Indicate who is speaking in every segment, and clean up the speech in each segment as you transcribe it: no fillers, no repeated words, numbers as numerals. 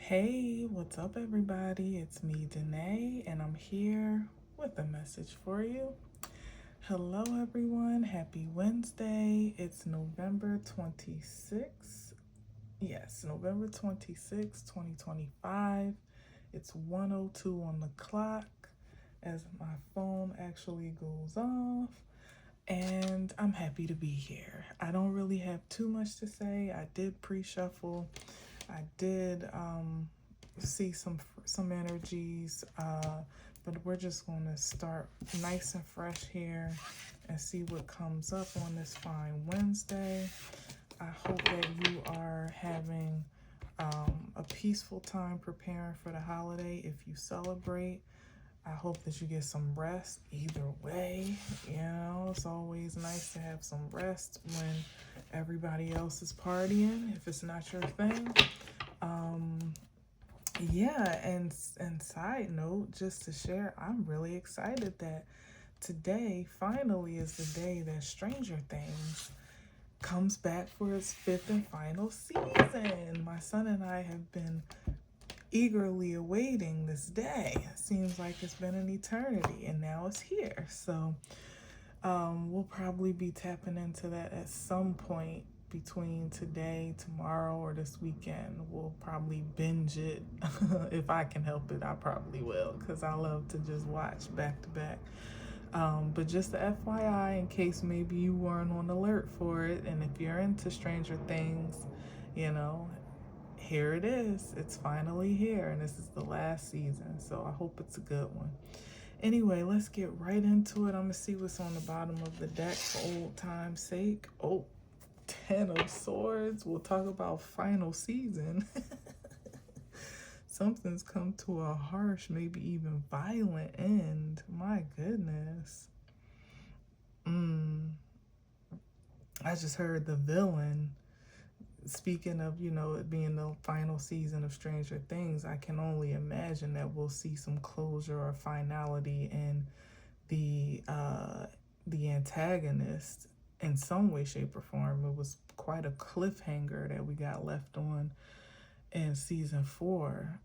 Speaker 1: Hey, what's up, everybody? It's me, Danae, and I'm here with a message for you. Hello, everyone. Happy Wednesday. It's November 26th. Yes, November 26th, 2025. It's 1:02 on the clock as my phone actually goes off. And I'm happy to be here. I don't really have too much to say. I did pre-shuffle. I did see some energies, but we're just going to start nice and fresh here and see what comes up on this fine Wednesday. I hope that you are having a peaceful time preparing for the holiday if you celebrate. I hope that you get some rest either way. It's always nice to have some rest when everybody else is partying, if it's not your thing. Yeah, and side note, just to share, I'm really excited that today finally is the day that Stranger Things comes back for its 5th and final season. My son and I have been eagerly awaiting this day. It seems like it's been an eternity, and now it's here. So we'll probably be tapping into that at some point between today, tomorrow, or this weekend. We'll probably binge it. If I can help it, I probably will, because I love to just watch back to back. But just the FYI, in case maybe you weren't on alert for it, and if you're into Stranger Things, here it is. It's finally here, and this is the last season, so I hope it's a good one. Anyway, let's get right into it. I'm gonna see what's on the bottom of the deck for old time's sake. Oh, 10 of Swords. We'll talk about final season. Something's come to a harsh, maybe even violent end. My goodness. I just heard the villain. Speaking of, it being the final season of Stranger Things, I can only imagine that we'll see some closure or finality in the antagonist in some way, shape, or form. It was quite a cliffhanger that we got left on in season 4.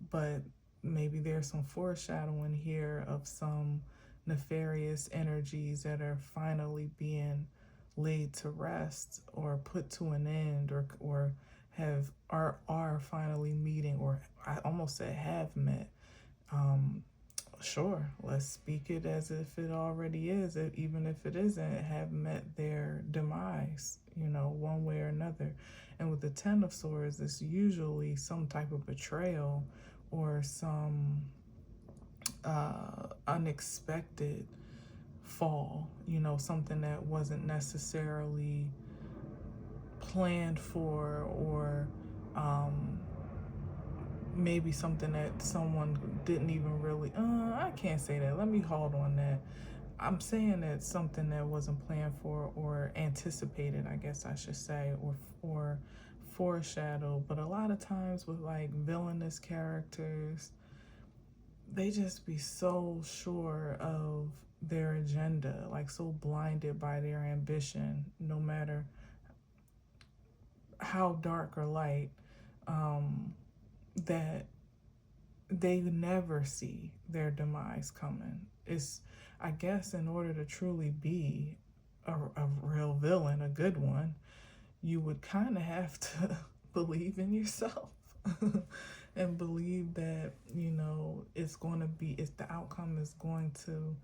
Speaker 1: But maybe there's some foreshadowing here of some nefarious energies that are finally being laid to rest or put to an end, or are finally meeting, or I almost said have met. Sure, let's speak it as if it already is, even if it isn't, have met their demise, one way or another. And with the 10 of Swords, it's usually some type of betrayal or some unexpected fall, something that wasn't necessarily planned for, or maybe something that someone didn't even really, I can't say that. Let me hold on that. I'm saying that something that wasn't planned for or anticipated, I guess I should say, or foreshadowed. But a lot of times with like villainous characters, they just be so sure of their agenda, like so blinded by their ambition, no matter how dark or light, that they never see their demise coming. It's, I guess, in order to truly be a real villain, a good one, you would kind of have to believe in yourself and believe that, it's going to be, if the outcome is going to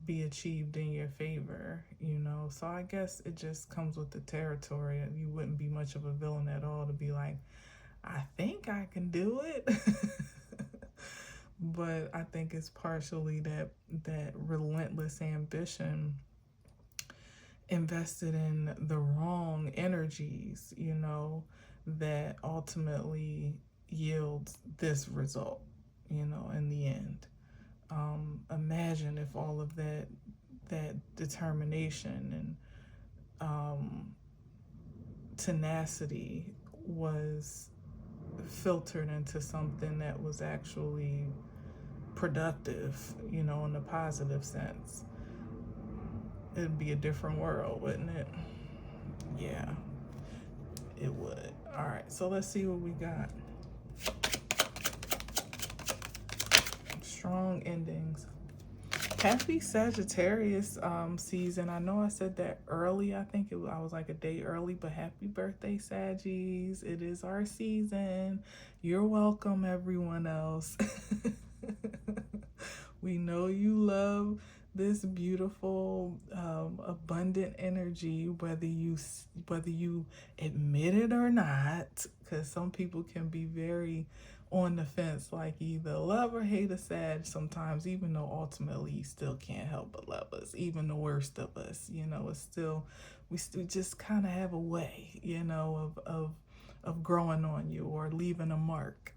Speaker 1: be achieved in your favor, So I guess it just comes with the territory. You wouldn't be much of a villain at all to be like, I think I can do it. But I think it's partially that relentless ambition invested in the wrong energies, that ultimately yields this result, in the end. Imagine if all of that determination and tenacity was filtered into something that was actually productive, in a positive sense. It'd be a different world, wouldn't it? Yeah, it would. All right, so let's see what we got. Strong endings. Happy Sagittarius season. I know I said that early. I think I was like a day early, but happy birthday, Saggies. It is our season. You're welcome, everyone else. We know you love this beautiful, abundant energy, whether you admit it or not, because some people can be very on the fence, like either love or hate a Sag sometimes, even though ultimately you still can't help but love us. Even the worst of us, it's still, we still just kind of have a way, of growing on you or leaving a mark.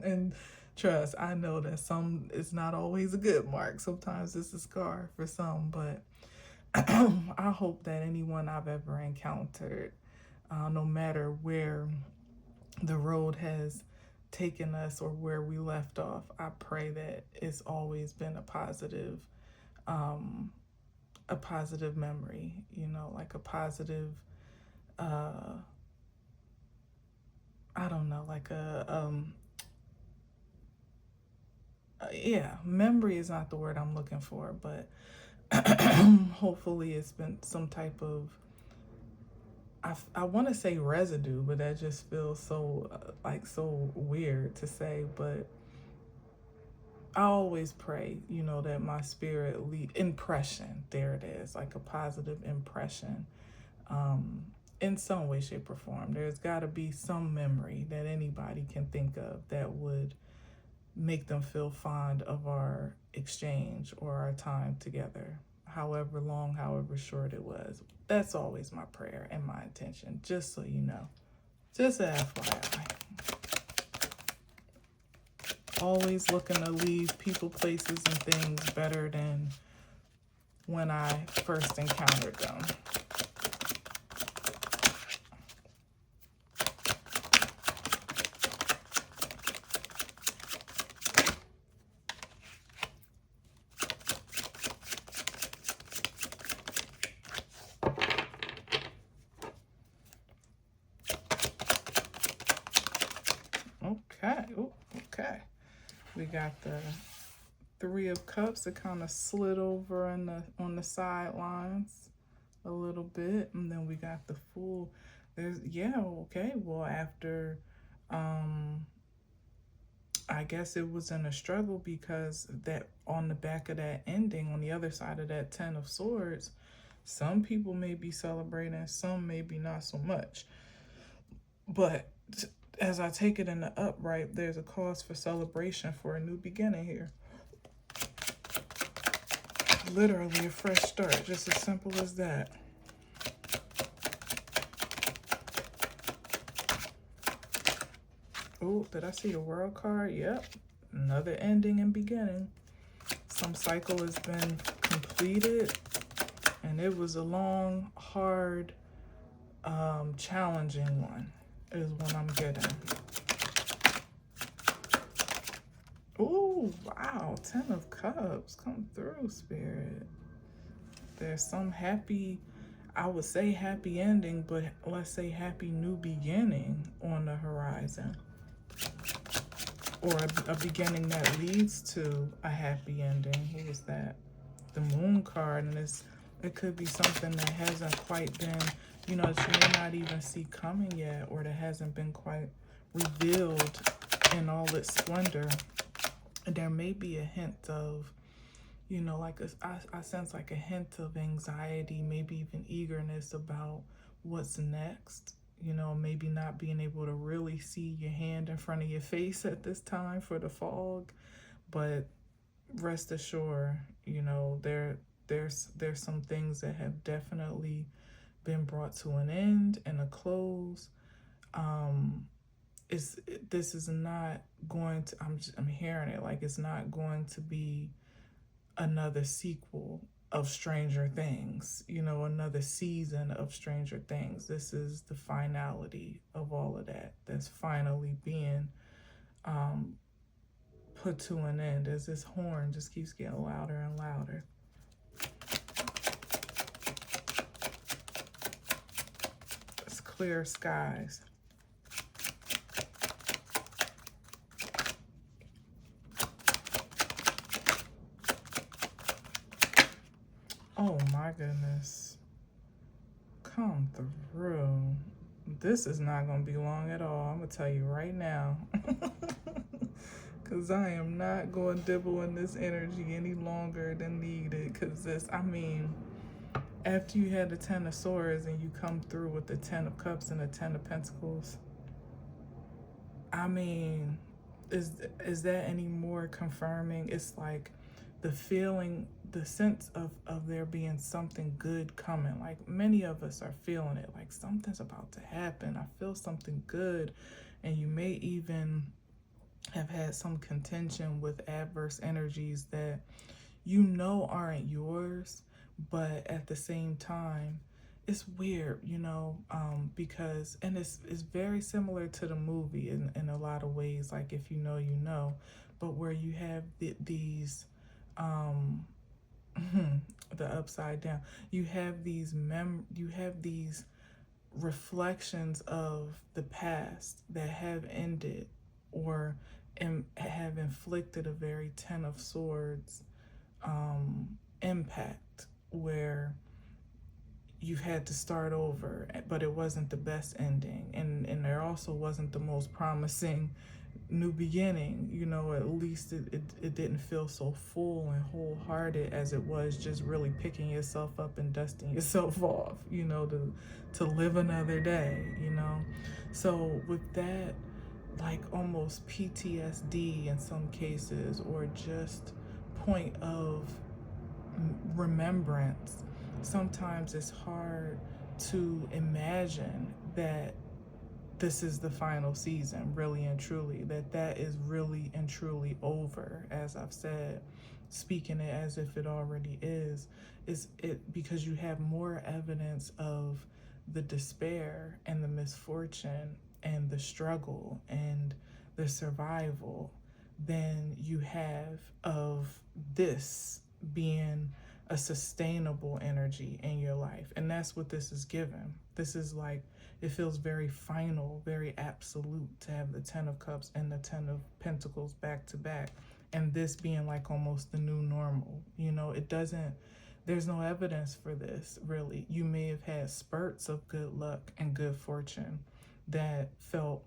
Speaker 1: And trust, I know that it's not always a good mark. Sometimes it's a scar for some, but I hope that anyone I've ever encountered, no matter where the road has taken us or where we left off, I pray that it's always been a positive memory, like a positive, I don't know, like yeah, memory is not the word I'm looking for, but hopefully it's been some type of, I want to say residue, but that just feels so so weird to say. But I always pray, that my spirit impression, there it is, like a positive impression, in some way, shape, or form. There's got to be some memory that anybody can think of that would make them feel fond of our exchange or our time together, however long, however short it was. That's always my prayer and my intention, just so you know. Just a FYI. Always looking to leave people, places, and things better than when I first encountered them. Okay. We got the Three of Cups. It kind of slid over on the sidelines a little bit, and then we got the Fool. Okay. Well, after I guess it was in a struggle, because that on the back of that ending, on the other side of that Ten of Swords, some people may be celebrating, some maybe not so much. But as I take it in the upright, there's a cause for celebration for a new beginning here. Literally a fresh start, just as simple as that. Oh, did I see the World card? Yep. Another ending and beginning. Some cycle has been completed, and it was a long, hard, challenging one, is what I'm getting. Oh, wow. 10 of Cups. Come through, Spirit. There's some happy, I would say happy ending, but let's say happy new beginning on the horizon. Or a beginning that leads to a happy ending. What was that? The Moon card. And it could be something that hasn't quite been, that you may not even see coming yet, or that hasn't been quite revealed in all its splendor. And there may be a hint of, I sense like a hint of anxiety, maybe even eagerness about what's next. Maybe not being able to really see your hand in front of your face at this time for the fog. But rest assured, there's some things that have definitely been brought to an end and a close. This is not going to, I'm hearing it like it's not going to be another sequel of Stranger Things, another season of Stranger Things. This is the finality of all of that. That's finally being put to an end, as this horn just keeps getting louder and louder. It's clear skies. my goodness. Come through. This is not going to be long at all. I'm going to tell you right now. Because I am not going to dibble in this energy any longer than needed. Because this, I mean, after you had the Ten of Swords and you come through with the Ten of Cups and the Ten of Pentacles, I mean, is that any more confirming? It's like the feeling, the sense of there being something good coming. Like many of us are feeling it, like something's about to happen. I feel something good. And you may even have had some contention with adverse energies that you know aren't yours, but at the same time, it's weird, because, and it's very similar to the movie in a lot of ways, like if you know, you know, but where you have these, the upside down, you have these reflections of the past that have ended or have inflicted a very Ten of Swords impact, where you've had to start over, but it wasn't the best ending, and there also wasn't the most promising new beginning. At least it didn't feel so full and wholehearted as it was just really picking yourself up and dusting yourself off, to live another day. So with that, like almost PTSD in some cases, or just point of remembrance, sometimes it's hard to imagine that this is the final season, really and truly, that is really and truly over. As I've said, speaking it as if it already is it because you have more evidence of the despair and the misfortune and the struggle and the survival than you have of this being a sustainable energy in your life. And that's what this is given. This is like, it feels very final, very absolute to have the Ten of Cups and the Ten of Pentacles back to back. And this being like almost the new normal. It doesn't, there's no evidence for this, really. You may have had spurts of good luck and good fortune that felt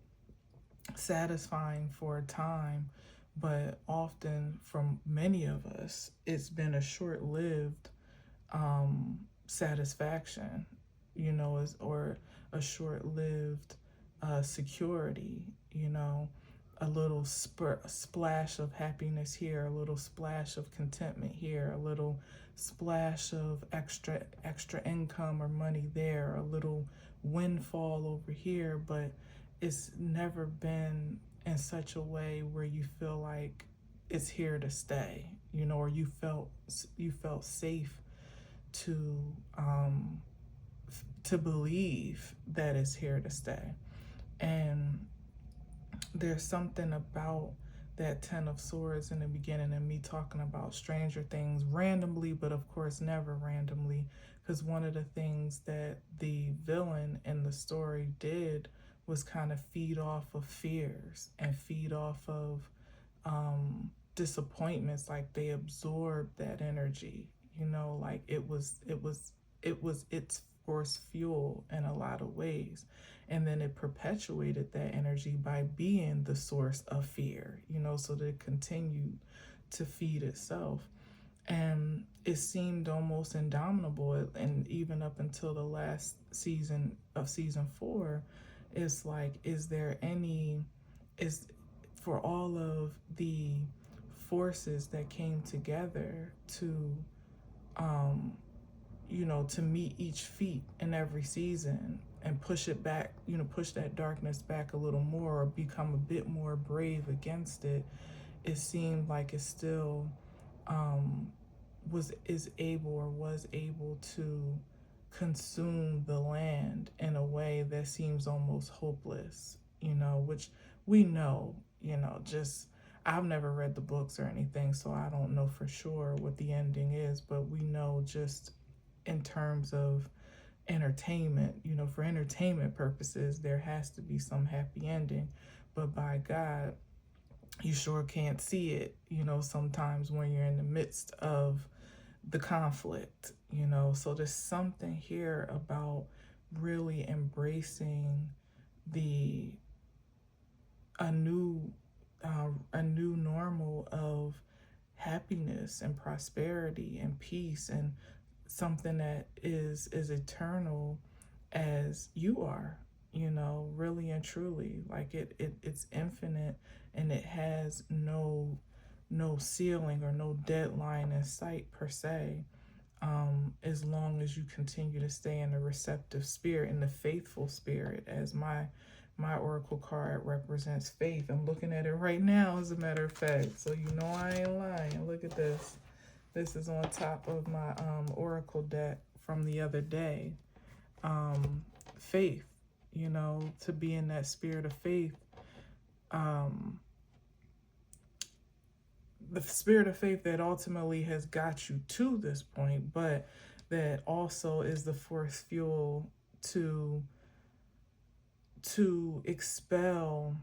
Speaker 1: satisfying for a time, but often from many of us, it's been a short-lived satisfaction, or a short-lived security, a little splash of happiness here, a little splash of contentment here, a little splash of extra income or money there, a little windfall over here, but it's never been in such a way where you feel like it's here to stay, or you felt safe to believe that it's here to stay. And there's something about that Ten of Swords in the beginning and me talking about Stranger Things randomly, but of course never randomly, because one of the things that the villain in the story did was kind of feed off of fears and feed off of disappointments. Like they absorbed that energy, like it was its force fuel in a lot of ways. And then it perpetuated that energy by being the source of fear, so that it continued to feed itself. And it seemed almost indomitable. And even up until the last season of season 4, it's like, for all of the forces that came together to to meet each feat in every season and push it back, push that darkness back a little more, or become a bit more brave against it, it seemed like it still was able to consume the land in a way that seems almost hopeless, which we know, just, I've never read the books or anything, so I don't know for sure what the ending is, but we know just in terms of entertainment, for entertainment purposes, there has to be some happy ending. But by God, you sure can't see it, sometimes when you're in the midst of the conflict, So there's something here about really embracing the a new normal of happiness and prosperity and peace, and something that is eternal as you are, really and truly. Like it's infinite, and it has no ceiling or no deadline in sight per se. As long as you continue to stay in the receptive spirit, in the faithful spirit, as my oracle card represents faith. I'm looking at it right now, as a matter of fact, so I ain't lying. Look at this. This is on top of my oracle deck from the other day. Faith, to be in that spirit of faith. The spirit of faith that ultimately has got you to this point, but that also is the force fuel to expel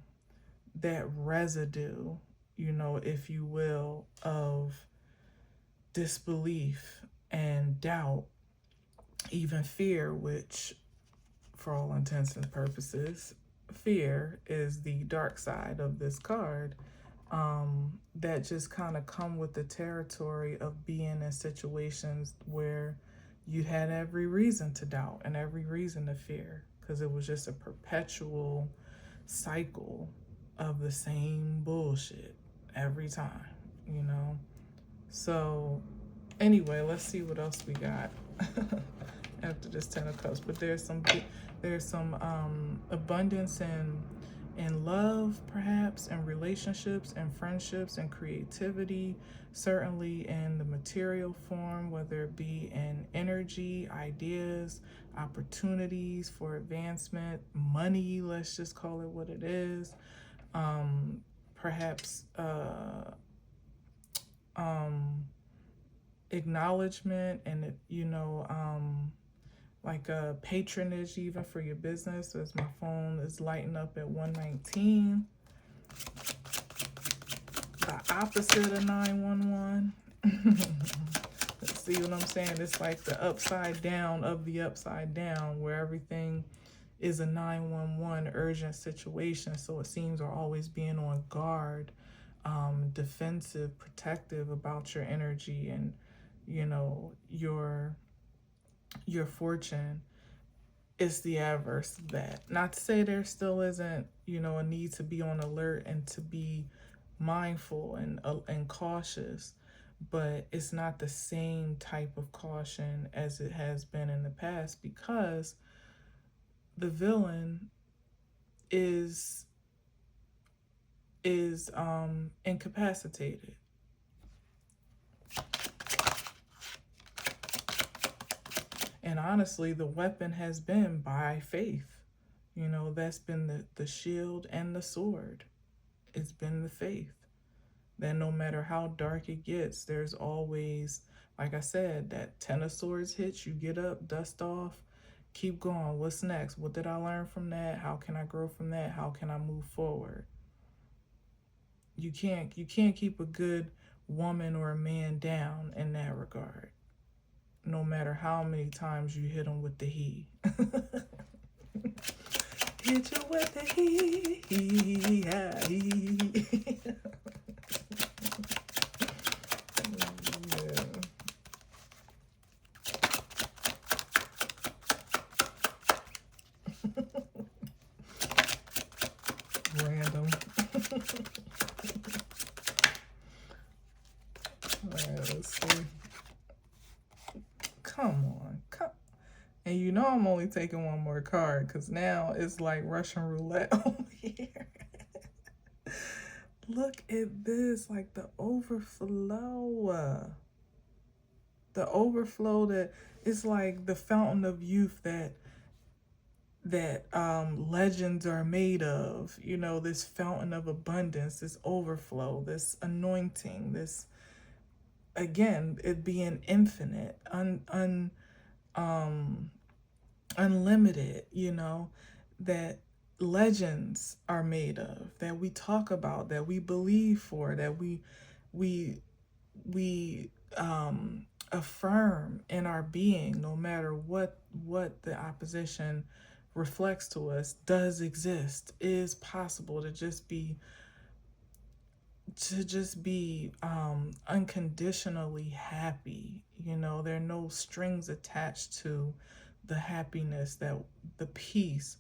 Speaker 1: that residue, if you will, of disbelief and doubt, even fear, which for all intents and purposes, fear is the dark side of this card. That just kind of come with the territory of being in situations where you had every reason to doubt and every reason to fear, because it was just a perpetual cycle of the same bullshit every time, So anyway, let's see what else we got after this Ten of Cups. But there's some abundance in love, perhaps, and relationships and friendships and creativity, certainly in the material form, whether it be in energy, ideas, opportunities for advancement, money, let's just call it what it is. Perhaps acknowledgement and, like a patronage even for your business. So as my phone is lighting up at 119, the opposite of 911. See what I'm saying? It's like the upside down of the upside down, where everything is a 911 urgent situation. So it seems we're always being on guard, defensive, protective about your energy and, your fortune. Is the adverse of that. Not to say there still isn't, a need to be on alert and to be mindful and cautious, but it's not the same type of caution as it has been in the past, because the villain is incapacitated. And honestly, the weapon has been by faith. That's been the shield and the sword. It's been the faith. That no matter how dark it gets, there's always, like I said, that Ten of Swords hits, you get up, dust off, keep going. What's next? What did I learn from that? How can I grow from that? How can I move forward? You can't keep a good woman or a man down in that regard, no matter how many times you hit them with the he. Hit you with the he. Yeah. Random. All right, let's see. Come on. And I'm only taking one more card, because now it's like Russian roulette over here. Look at this, like the overflow. The overflow that is like the fountain of youth that legends are made of. This fountain of abundance, this overflow, this anointing, this, again, it being infinite, unlimited, that legends are made of, that we talk about, that we believe for, that we affirm in our being, no matter what the opposition reflects to us, does exist, is possible to just be unconditionally happy. You know, there are no strings attached to the happiness, that the peace,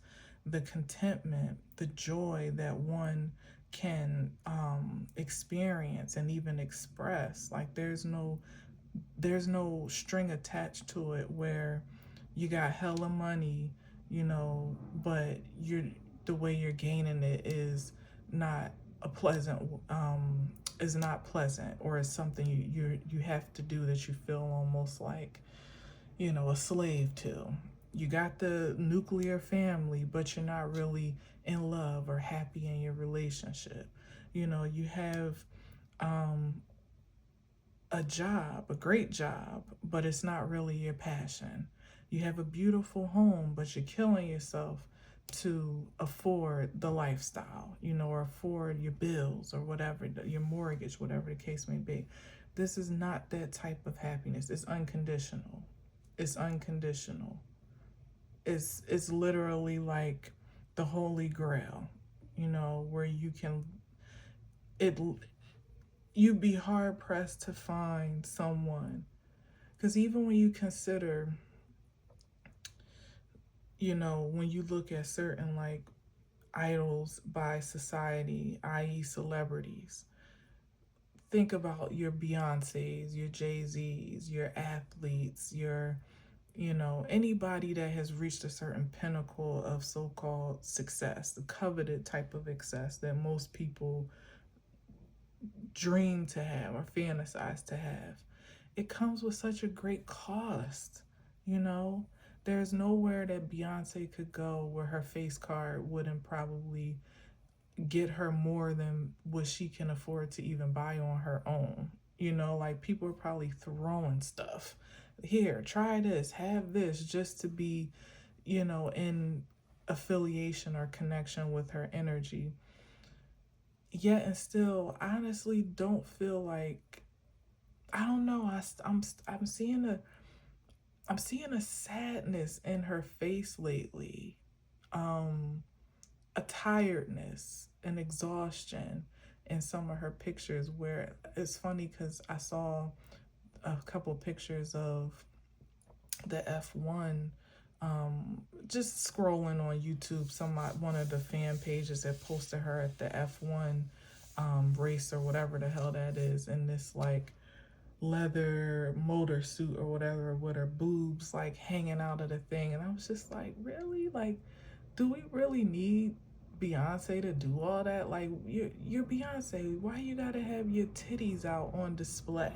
Speaker 1: the contentment, the joy that one can experience and even express. Like there's no string attached to it where you got hella money, you know, but the way you're gaining it not a pleasant is not pleasant, or is something you have to do that you feel almost like, you know, a slave to. You got the nuclear family, but you're not really in love or happy in your relationship. You know, you have um a job, a great job, but it's not really your passion. You have a beautiful home, but you're killing yourself to afford the lifestyle, you know, or afford your bills or whatever, your mortgage, whatever the case may be. This is not that type of happiness. It's unconditional. It's unconditional. It's literally like the holy grail, you know, where it you'd be hard pressed to find someone. Because even when you consider, you know, when you look at certain like idols by society, i.e., celebrities, think about your Beyoncés, your Jay-Z's, your athletes, you know, anybody that has reached a certain pinnacle of so called success, the coveted type of success that most people dream to have or fantasize to have. It comes with such a great cost, you know? There's nowhere that Beyonce could go where her face card wouldn't probably get her more than what she can afford to even buy on her own. You know, like people are probably throwing stuff. Here, try this, have this, just to be, you know, in affiliation or connection with her energy. Yet and still, honestly, don't feel like, I don't know. I'm seeing a sadness in her face lately, a tiredness, an exhaustion in some of her pictures. Where it's funny because I saw a couple pictures of the F1. Just scrolling on YouTube, one of the fan pages that posted her at the F1 race or whatever the hell that is, in this like leather motor suit or whatever, with her boobs like hanging out of the thing. And I was just like, really? Like, do we really need Beyonce to do all that? Like, you're Beyonce. Why you gotta have your titties out on display?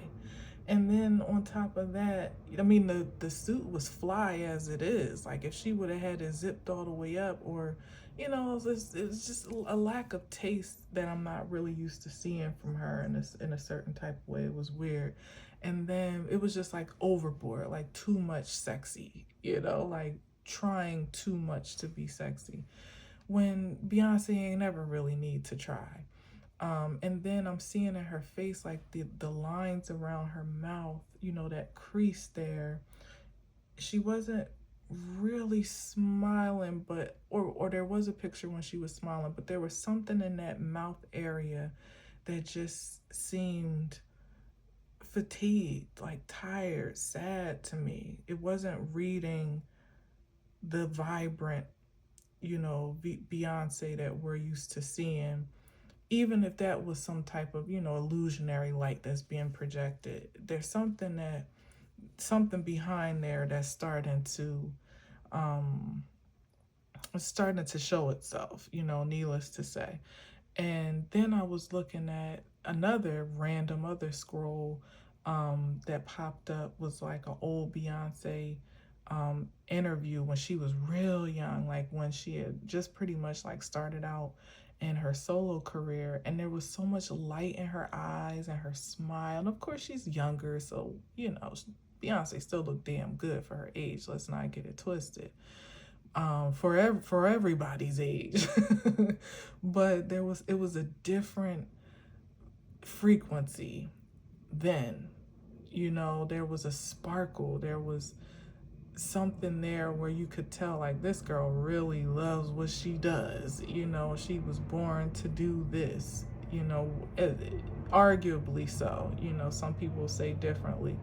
Speaker 1: And then on top of that, I mean, the suit was fly as it is. Like, if she would have had it zipped all the way up, or, you know, it's just a lack of taste that I'm not really used to seeing from her in a certain type of way. It was weird. And then it was just like overboard, like too much sexy, you know, like trying too much to be sexy, when Beyonce ain't never really need to try. And then I'm seeing in her face like the lines around her mouth, you know, that crease there. She wasn't really smiling, but or there was a picture when she was smiling, but there was something in that mouth area that just seemed fatigued, like tired, sad to me. It wasn't reading the vibrant, you know, Beyonce that we're used to seeing. Even if that was some type of, you know, illusionary light that's being projected, there's something behind there that's starting to show itself, you know, needless to say. And then I was looking at another random other scroll that popped up, was like an old Beyonce interview when she was real young, like when she had just pretty much like started out in her solo career, and there was so much light in her eyes and her smile. And of course, she's younger, so you know, Beyonce still looked damn good for her age. Let's not get it twisted. For everybody's age, but it was a different frequency then. You know, there was a sparkle. There was something there where you could tell, like, this girl really loves what she does. You know, she was born to do this, you know, arguably so. You know, some people say differently,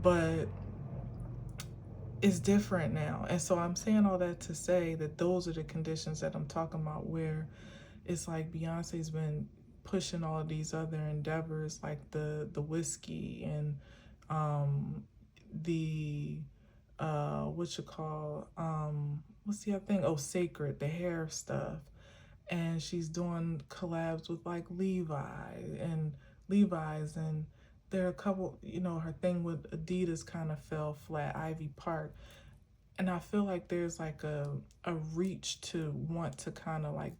Speaker 1: but it's different now. And so I'm saying all that to say that those are the conditions that I'm talking about, where it's like Beyonce's been pushing all of these other endeavors, like the whiskey and the what you call what's the other thing? Oh, Sacred, the hair stuff. And she's doing collabs with like Levi's, and there are a couple, you know, her thing with Adidas kind of fell flat, Ivy Park. And I feel like there's like a reach to want to kind of like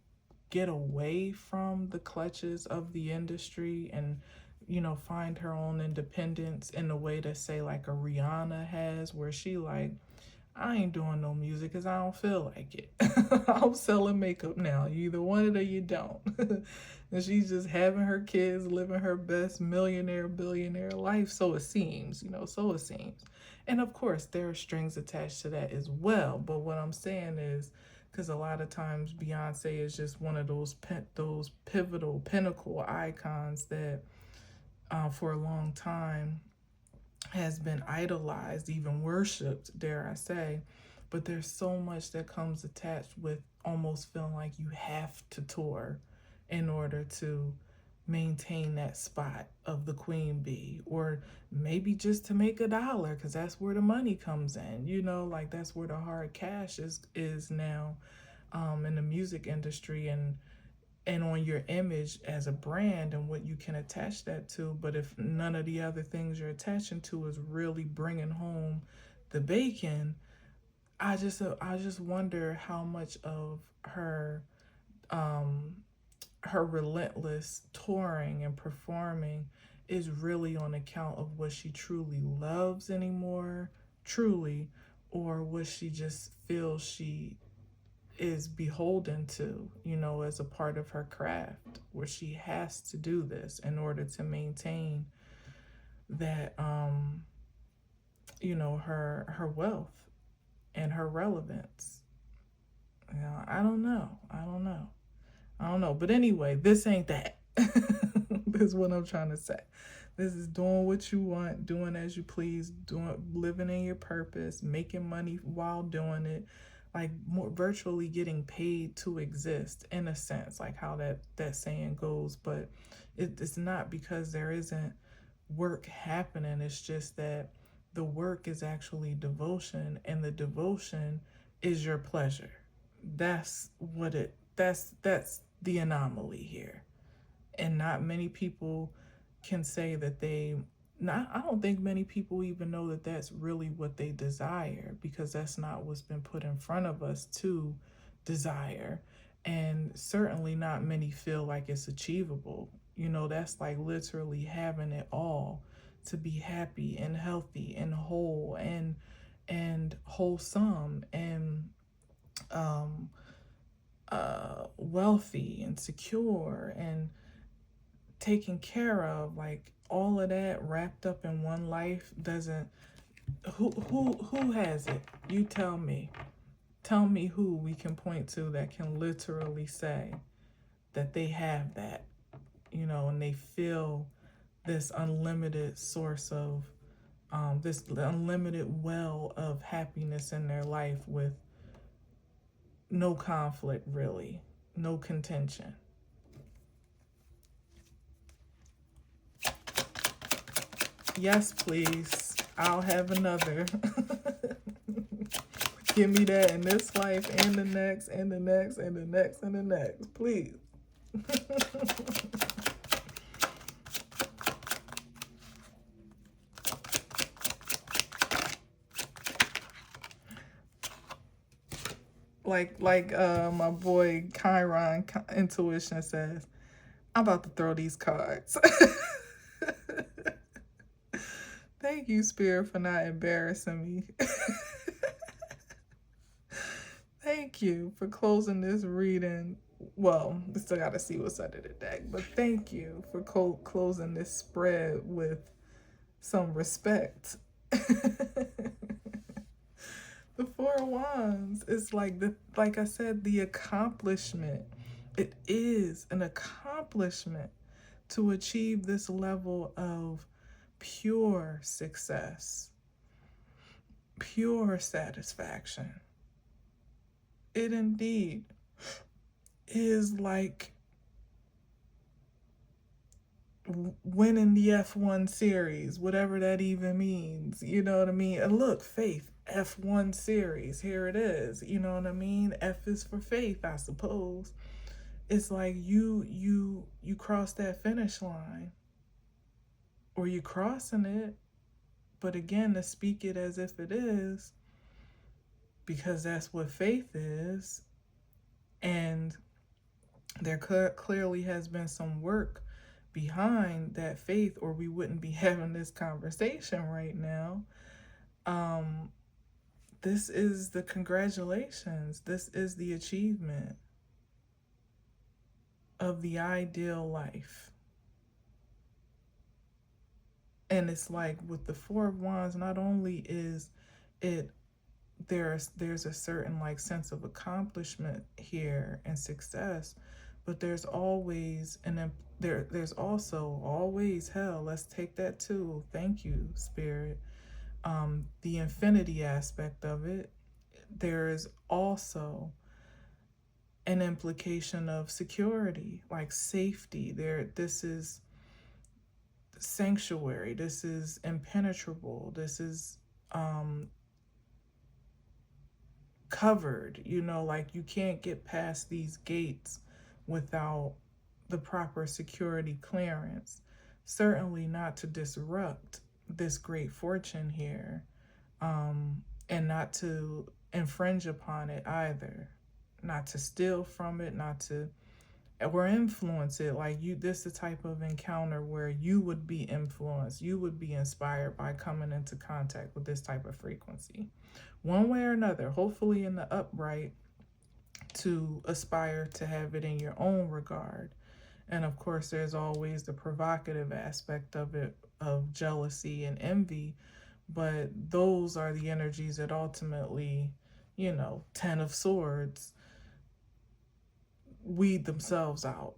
Speaker 1: get away from the clutches of the industry and, you know, find her own independence in the way that, say, like a Rihanna has, where she like, I ain't doing no music because I don't feel like it. I'm selling makeup now. You either want it or you don't. And she's just having her kids, living her best millionaire, billionaire life. So it seems, you know, so it seems. And of course, there are strings attached to that as well. But what I'm saying is, because a lot of times Beyonce is just one of those pivotal, pinnacle icons that for a long time has been idolized, even worshipped, dare I say. But there's so much that comes attached with almost feeling like you have to tour in order to maintain that spot of the queen bee, or maybe just to make $1, because that's where the money comes in, you know, like that's where the hard cash is now in the music industry, and on your image as a brand and what you can attach that to. But if none of the other things you're attaching to is really bringing home the bacon, I just wonder how much of her relentless touring and performing is really on account of what she truly loves anymore, truly, or what she just feels she is beholden to, you know, as a part of her craft, where she has to do this in order to maintain that you know, her wealth and her relevance. You know, I don't know. But anyway, this ain't that. This is what I'm trying to say. This is doing what you want, doing as you please, living in your purpose, making money while doing it, like more virtually getting paid to exist, in a sense, like how that saying goes. But it's not because there isn't work happening. It's just that the work is actually devotion, and the devotion is your pleasure. That's the anomaly here. And not many people can say that I don't think many people even know that that's really what they desire, because that's not what's been put in front of us to desire. And certainly not many feel like it's achievable. You know, that's like literally having it all, to be happy and healthy and whole and wholesome and wealthy and secure and taken care of. Like all of that wrapped up in one life doesn't. Who has it? You tell me. Tell me who we can point to that can literally say that they have that, you know, and they feel this unlimited source of this unlimited well of happiness in their life with no conflict, really, no contention. Yes, please. I'll have another. Give me that in this life and the next and the next and the next and the next, please. like my boy Chiron Intuition says, I'm about to throw these cards. Thank you, Spirit, for not embarrassing me. Thank you for closing this reading. Well, we still got to see what's under the deck, but thank you for closing this spread with some respect. The Four of Wands is like like I said, the accomplishment. It is an accomplishment to achieve this level of pure success, pure satisfaction. It indeed is like winning the F1 series, whatever that even means. You know what I mean? And look, faith, F1 series, here it is. You know what I mean? F is for faith, I suppose. It's like you cross that finish line, or you crossing it, but again, to speak it as if it is, because that's what faith is. And there clearly has been some work behind that faith, or we wouldn't be having this conversation right now. Um, this is the congratulations. This is the achievement of the ideal life. And it's like with the Four of Wands, not only is it there's a certain like sense of accomplishment here and success, but there's always there's also always hell. Let's take that too. Thank you, Spirit. The infinity aspect of it. There is also an implication of security, like safety. This is sanctuary. This is impenetrable. This is covered, like you can't get past these gates without the proper security clearance. Certainly not to disrupt this great fortune here, and not to infringe upon it either, not to steal from it, not to or influence it. Like this is the type of encounter where you would be influenced, you would be inspired by coming into contact with this type of frequency, one way or another, hopefully in the upright, to aspire to have it in your own regard. And of course, there's always the provocative aspect of it, of jealousy and envy, but those are the energies that ultimately, Ten of Swords, weed themselves out,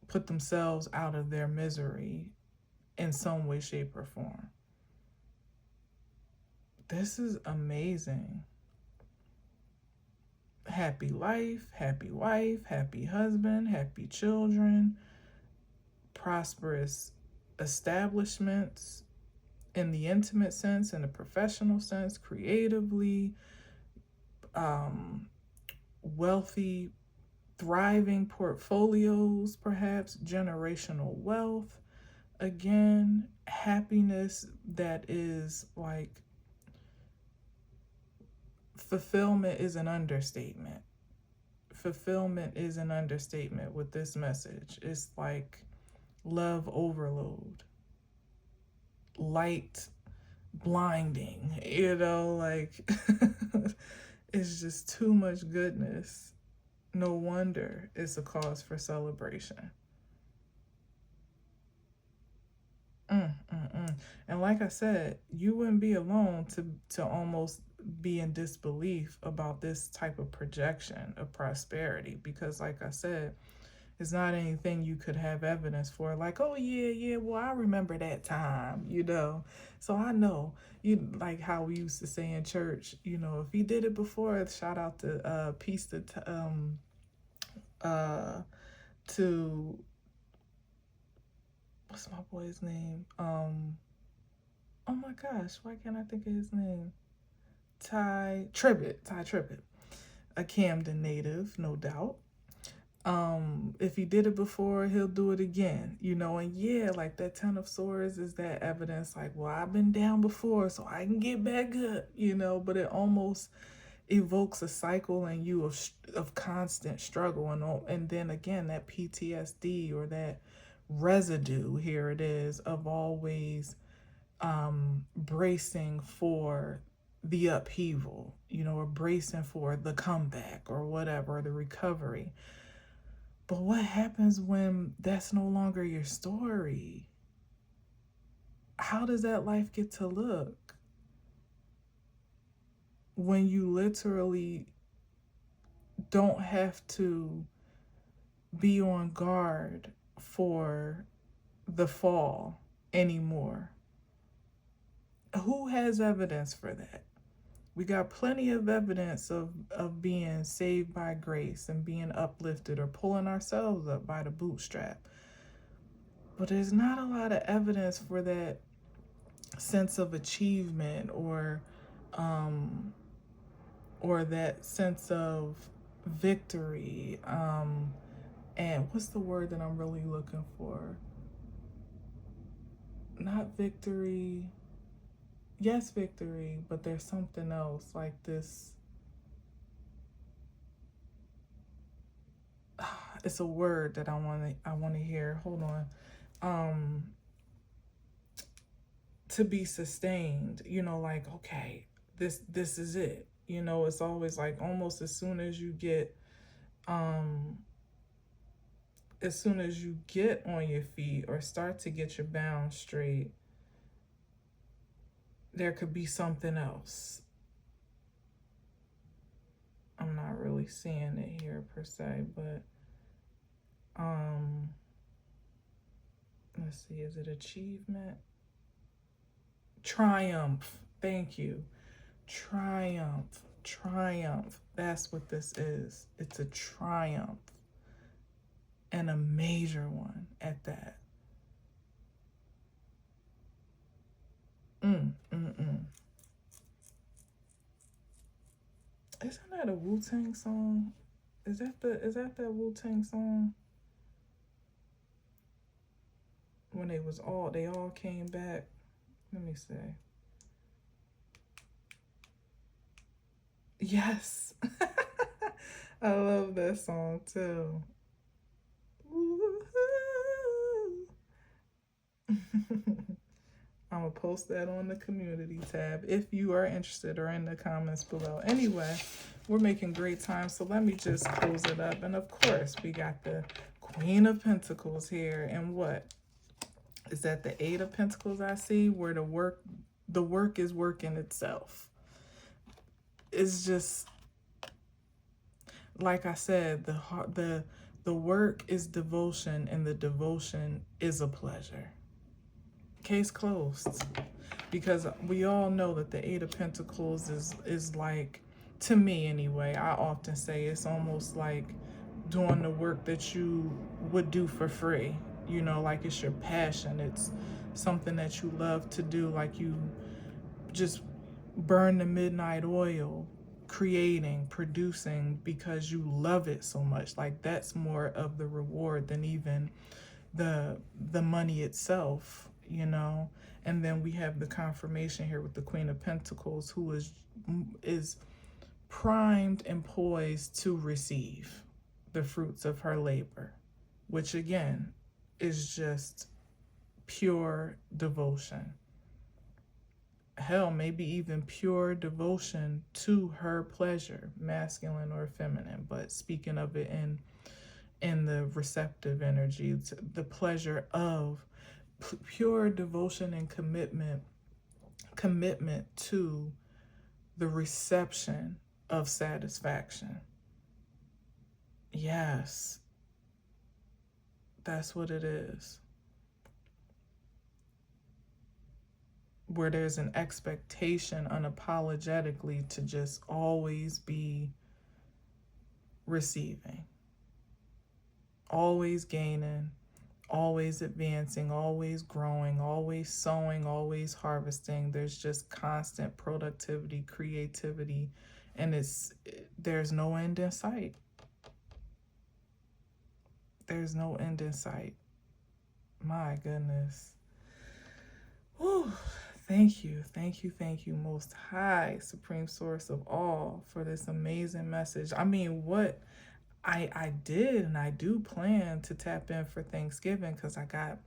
Speaker 1: put themselves out of their misery in some way, shape, or form. This is amazing. Happy life, happy wife, happy husband, happy children, prosperous establishments in the intimate sense, in the professional sense, creatively, wealthy, thriving portfolios, perhaps generational wealth. Again, happiness that is like, fulfillment is an understatement. Fulfillment is an understatement with this message. It's like love overload, light blinding, like it's just too much goodness. No wonder it's a cause for celebration. And like I said, you wouldn't be alone to almost be in disbelief about this type of projection of prosperity, because like I said, it's not anything you could have evidence for, like, oh yeah, well, I remember that time, so I know, like how we used to say in church, if he did it before, shout out to peace to what's my boy's name? Oh my gosh, why can't I think of his name? Ty Tribbett, a Camden native, no doubt. If he did it before, he'll do it again, and yeah, like that Ten of Swords is that evidence, like, well, I've been down before, so I can get back up, but it almost evokes a cycle in you of constant struggle, and then again, that PTSD, or that residue, here it is, of always bracing for the upheaval, or bracing for the comeback or whatever, the recovery. But what happens when that's no longer your story? how does that life get to look when you literally don't have to be on guard for the fall anymore? Who has evidence for that? We got plenty of evidence of being saved by grace and being uplifted or pulling ourselves up by the bootstrap. But there's not a lot of evidence for that sense of achievement or that sense of victory. And what's the word that I'm really looking for? Not victory. Yes, victory, but there's something else like this. It's a word that I want to hear. Hold on. To be sustained, like, okay, this is it. It's always like almost as soon as you get on your feet or start to get your balance straight, there could be something else. I'm not really seeing it here per se, but let's see, is it achievement? Triumph. Thank you. Triumph. That's what this is. It's a triumph, and a major one at that. Isn't that a Wu-Tang song? Is that that Wu-Tang song? When they all came back. Let me see. Yes. I love that song too. I'm gonna post that on the community tab if you are interested, or in the comments below. Anyway, we're making great time, so let me just close it up. And of course, we got the Queen of Pentacles here. And what is that? The Eight of Pentacles I see, where the work is working itself. It's just, like I said, the work is devotion, and the devotion is a pleasure. Case closed. Because we all know that the Eight of Pentacles is like, to me anyway, I often say it's almost like doing the work that you would do for free. Like it's your passion. It's something that you love to do. Like you just burn the midnight oil creating, producing, because you love it so much. Like that's more of the reward than even the money itself. And then we have the confirmation here with the Queen of Pentacles, who is primed and poised to receive the fruits of her labor, which again is just pure devotion. Hell, maybe even pure devotion to her pleasure, masculine or feminine, but speaking of it in the receptive energy, the pleasure of pure devotion and commitment to the reception of satisfaction. Yes, that's what it is. Where there's an expectation unapologetically to just always be receiving, always gaining, always advancing, always growing, always sowing, always harvesting. There's just constant productivity, creativity, and there's no end in sight. There's no end in sight. My goodness. Whew. Thank you, Most High, Supreme Source of all, for this amazing message. I mean, what I did and I do plan to tap in for Thanksgiving, because I got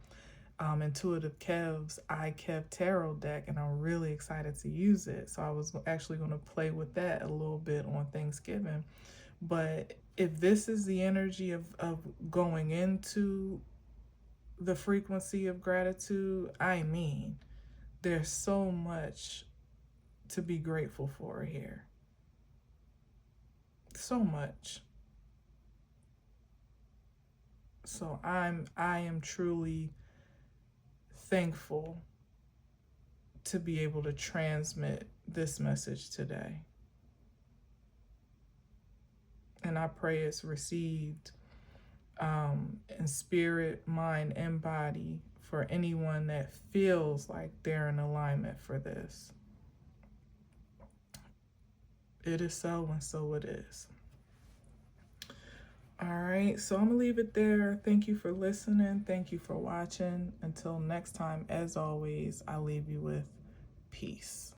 Speaker 1: Intuitive Kev's iKev Tarot deck, and I'm really excited to use it. So I was actually going to play with that a little bit on Thanksgiving. But if this is the energy of going into the frequency of gratitude, I mean, there's so much to be grateful for here. So much. So I am truly thankful to be able to transmit this message today. And I pray it's received in spirit, mind, and body for anyone that feels like they're in alignment for this. It is so, and so it is. All right, so I'm gonna leave it there. Thank you for listening. Thank you for watching. Until next time, as always, I leave you with peace.